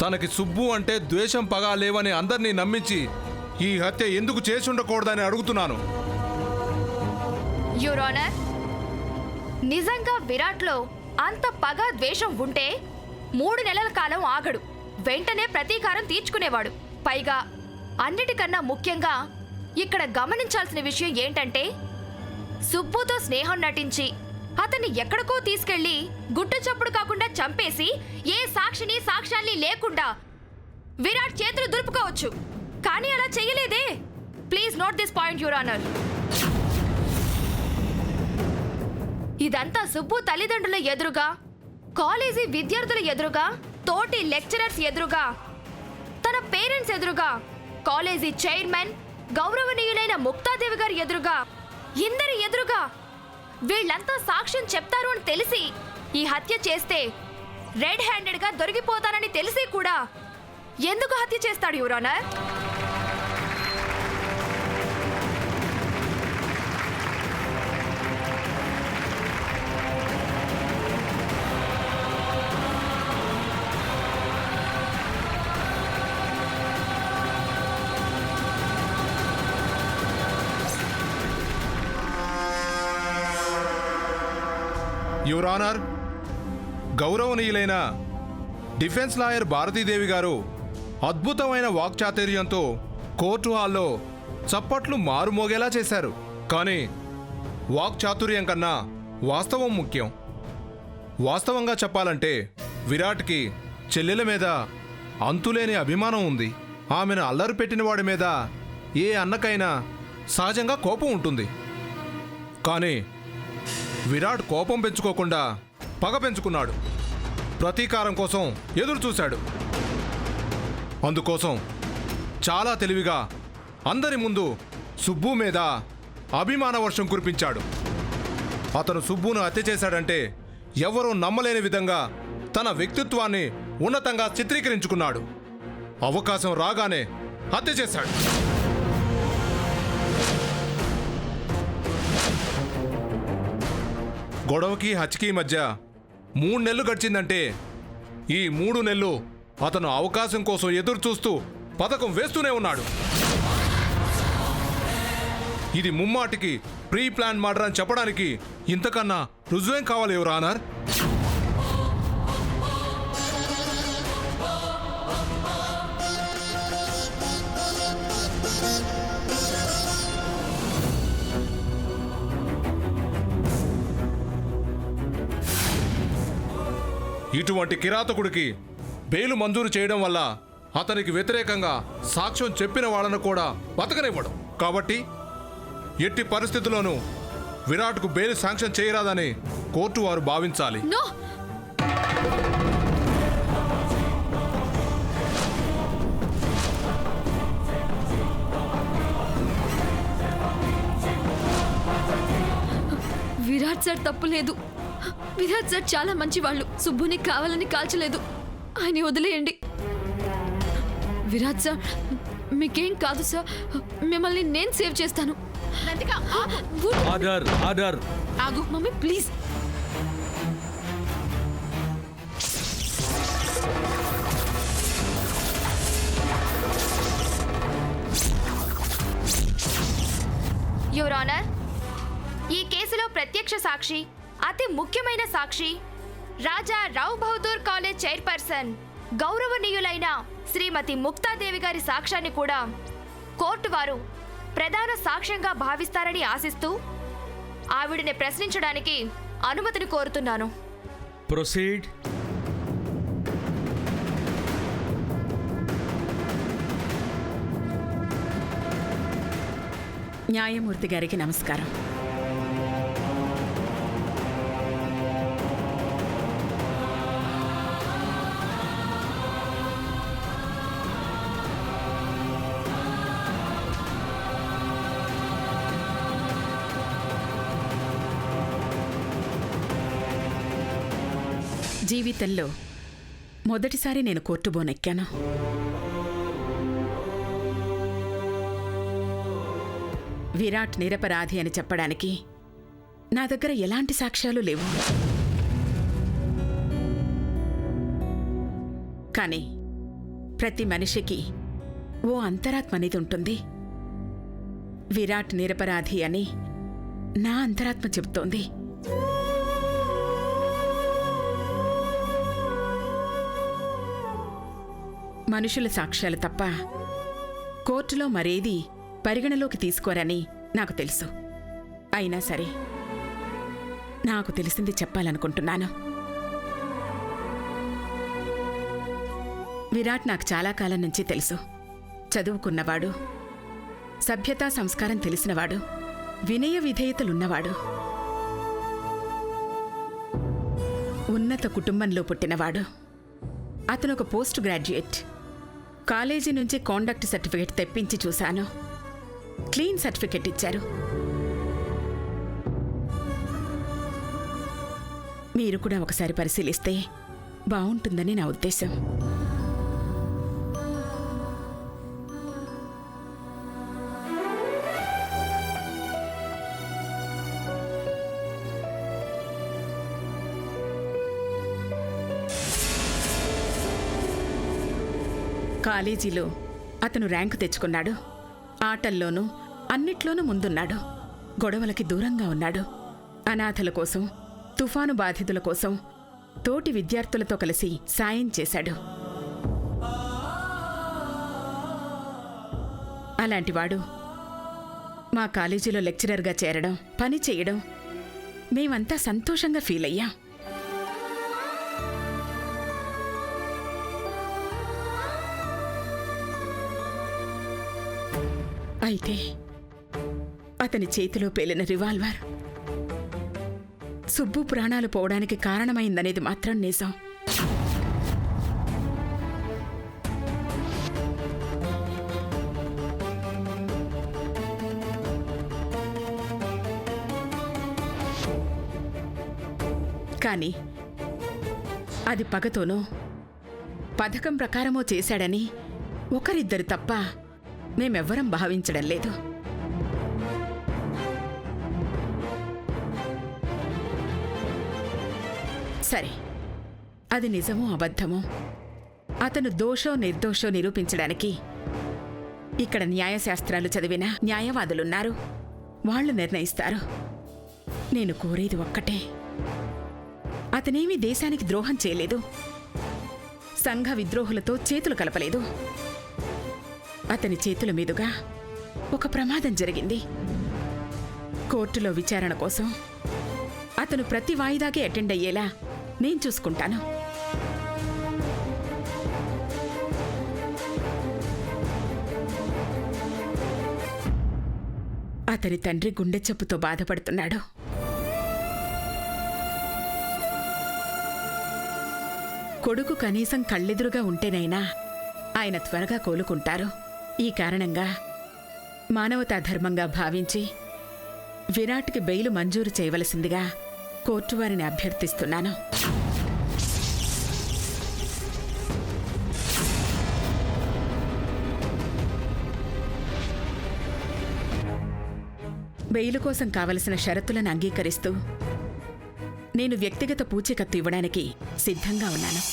తనకి సుబ్బు అంటే ద్వేషం పగ లేవని అందరినీ నమ్మించి ఈ హత్య ఎందుకు చేసి ఉండకూడదని అడుగుతున్నాను. యువర్ ఆనర్, నిజంగా విరాట్లో అంత పగ ద్వేషం ఉంటే 3 నెలల కాలం ఆగడు, వెంటనే ప్రతీకారం తీర్చుకునేవాడు. పైగా అన్నిటికన్నా ముఖ్యంగా ఇక్కడ గమనించాల్సిన విషయం ఏంటంటే, సుబ్బుతో స్నేహం నటించి అతన్ని ఎక్కడికో తీసుకెళ్లి గుట్టు చప్పుడు కాకుండా చంపేసి ఏ సాక్ష్యాన్ని లేకుండా విరాట్ చేతులు దులుపుకోవచ్చు. కానీ అలా చెయ్యలేదే. Please note this point your honour. ఇదంతా సుబ్బు తల్లిదండ్రుల ఎదురుగా, కాలేజీ విద్యార్థుల ఎదురుగా, తోటి లెక్చరర్స్ ఎదురుగా, తన పేరెంట్స్ ఎదురుగా, కాలేజీ చైర్మన్ గౌరవనీయులైన ముక్తాదేవి గారి ఎదురుగా, ఇందరి ఎదురుగా వీళ్ళంతా సాక్ష్యం చెప్తారు అని తెలిసి ఈ హత్య చేస్తే రెడ్ హ్యాండెడ్ గా దొరికిపోతానని తెలిసి కూడా ఎందుకు హత్య చేస్తాడు యువర్ ఆనర్? యువర్ ఆనర్, గౌరవనీయులైన డిఫెన్స్ లాయర్ భారతీదేవి గారు అద్భుతమైన వాక్చాతుర్యంతో కోర్టు హాల్లో చప్పట్లు మారుమోగేలా చేశారు. కానీ వాక్చాతుర్యం కన్నా వాస్తవం ముఖ్యం. వాస్తవంగా చెప్పాలంటే విరాట్కి చెల్లెల మీద అంతులేని అభిమానం ఉంది. ఆమెను అల్లరి పెట్టిన వాడి మీద ఏ అన్నకైనా సహజంగా కోపం ఉంటుంది. కానీ విరాట్ కోపం పెంచుకోకుండా పగ పెంచుకున్నాడు. ప్రతీకారం కోసం ఎదురు చూశాడు. అందుకోసం చాలా తెలివిగా అందరి ముందు సుబ్బు మీద అభిమాన వర్షం కురిపించాడు. అతను సుబ్బును హత్య చేశాడంటే ఎవరూ నమ్మలేని విధంగా తన వ్యక్తిత్వాన్ని ఉన్నతంగా చిత్రీకరించుకున్నాడు. అవకాశం రాగానే హత్య చేశాడు. గొడవకి హత్యకి మధ్య 3 నెలలు గడిచిందంటే ఈ 3 నెలలు అతను అవకాశం కోసం ఎదురు చూస్తూ పథకం వేస్తూనే ఉన్నాడు. ఇది ముమ్మాటికి ప్రీ ప్లాన్ మర్డర్ అని చెప్పడానికి ఇంతకన్నా రుజువేం కావాలి యువర్ ఆనర్? ఇటువంటి కిరాతకుడికి బెయిలు మంజూరు చేయడం వల్ల అతనికి వ్యతిరేకంగా సాక్ష్యం చెప్పిన వాళ్ళను కూడా బతకనివ్వడం. కాబట్టి ఎట్టి పరిస్థితుల్లోనూ విరాట్కు బెయిల్ శాంక్షన్ చేయరాదని కోర్టు వారు భావించాలి. విరాట్ సార్ తప్పు లేదు. విరాట్ సార్ చాలా మంచి వాళ్ళు. సుబ్బుని కావాలని కాల్చలేదు. ఆయన వదిలేయండి. విరాట్ సార్ మీకేం కాదు సార్. మిమ్మల్ని నేను సేవ్ చేస్తాను. Order order. ఆగు మమ్మీ ప్లీజ్. యువర్ ఆనర్, ఈ కేసులో ప్రత్యక్ష సాక్షి, అతి ముఖ్యమైన సాక్షి, రాజా రావ్ బహదూర్ కాలేజ్ చైర్పర్సన్ గౌరవనీయులైన శ్రీమతి ముక్తాదేవి గారి సాక్ష్యాన్ని కూడా కోర్టు వారు ప్రధాన సాక్ష్యంగా భావిస్తారని ఆశిస్తూ ఆవిడని ప్రశ్నించడానికి అనుమతిని కోరుతున్నాను. ప్రొసీడ్. న్యాయమూర్తి గారికి నమస్కారం. జీవితంలో మొదటిసారి నేను కోర్టు బోనెక్కాను. విరాట్ నిరపరాధి అని చెప్పడానికి నా దగ్గర ఎలాంటి సాక్ష్యాలు లేవు. కానీ ప్రతి మనిషికి ఓ అంతరాత్మ అనేది ఉంటుంది. విరాట్ నిరపరాధి అని నా అంతరాత్మ చెబుతోంది. మనుషుల సాక్ష్యాలు తప్ప కోర్టులో మరేదీ పరిగణలోకి తీసుకోరని నాకు తెలుసు. అయినా సరే నాకు తెలిసింది చెప్పాలనుకుంటున్నాను. విరాట్ నాకు చాలా కాలం నుంచి తెలుసు. చదువుకున్నవాడు, సభ్యతా సంస్కారం తెలిసినవాడు, వినయ విధేయతలున్నవాడు, ఉన్నత కుటుంబంలో పుట్టినవాడు. అతను ఒక పోస్ట్ గ్రాడ్యుయేట్. కాలేజీ నుంచి కాండక్ట్ సర్టిఫికేట్ తెప్పించి చూశాను. క్లీన్ సర్టిఫికేట్ ఇచ్చారు. మీరు కూడా ఒకసారి పరిశీలిస్తే బావుంటుందని నా ఉద్దేశం. కాలేజీలో అతను ర్యాంకు తెచ్చుకున్నాడు. ఆటల్లోనూ అన్నిట్లోనూ ముందున్నాడు. గొడవలకి దూరంగా ఉన్నాడు. అనాథల కోసం, తుఫాను బాధితుల కోసం తోటి విద్యార్థులతో కలిసి సాయం చేశాడు. అలాంటివాడు మా కాలేజీలో లెక్చరర్గా చేరడం, పని చేయడం మేమంతా సంతోషంగా ఫీల్ అయ్యాం. అయితే అతని చేతిలో పేలిన రివాల్వర్ సుబ్బు ప్రాణాలు పోవడానికి కారణమైందనేది మాత్రం నిజం. కానీ అది పగతోనో పథకం ప్రకారమో చేశాడని ఒకరిద్దరు తప్ప మేమెవ్వరం భావించడం లేదు. సరే, అది నిజమో అబద్ధమో అతను దోషో నిర్దోషో నిరూపించడానికి ఇక్కడ న్యాయశాస్త్రాలు చదివిన న్యాయవాదులున్నారు. వాళ్ళు నిర్ణయిస్తారు. నేను కోరేది ఒక్కటే, అతనేమీ దేశానికి ద్రోహం చేయలేదు, సంఘ విద్రోహులతో చేతులు కలపలేదు. అతని చేతుల మీదుగా ఒక ప్రమాదం జరిగింది. కోర్టులో విచారణ కోసం అతను ప్రతి వాయిదాకి అటెండ్ అయ్యేలా నేను చూసుకుంటాను. అతని తండ్రి గుండె జబ్బుతో బాధపడుతున్నాడు. కొడుకు కనీసం కళ్ళెదురుగా ఉంటేనైనా ఆయన త్వరగా కోలుకుంటారు. ఈ కారణంగా మానవతా ధర్మంగా భావించి విరాట్కి బెయిలు మంజూరు చేయవలసిందిగా కోర్టు వారిని అభ్యర్థిస్తున్నాను. బెయిలు కోసం కావలసిన షరతులను అంగీకరిస్తూ నేను వ్యక్తిగత పూచీకత్తు ఇవ్వడానికి సిద్ధంగా ఉన్నాను.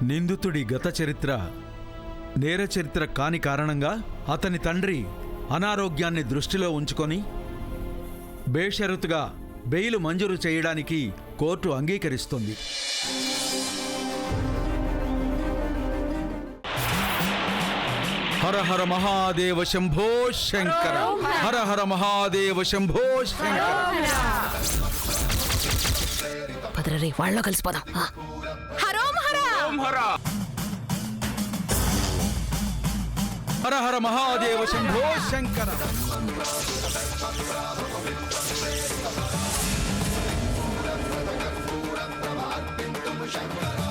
నిందితుడి గత చరిత్ర నేర చరిత్ర కాని కారణంగా అతని తండ్రి అనారోగ్యాన్ని దృష్టిలో ఉంచుకొని బేషరతుగా బెయిలు మంజూరు చేయడానికి కోర్టు అంగీకరిస్తుంది. హర హర మహాదేవ శంభో శంకర, హర హర మహాదేవ శంభో శంకర. పదరే వాళ్ళలో కలిసిపోదాం. హర హర మహాదేవ శంభో శంకర. శంకర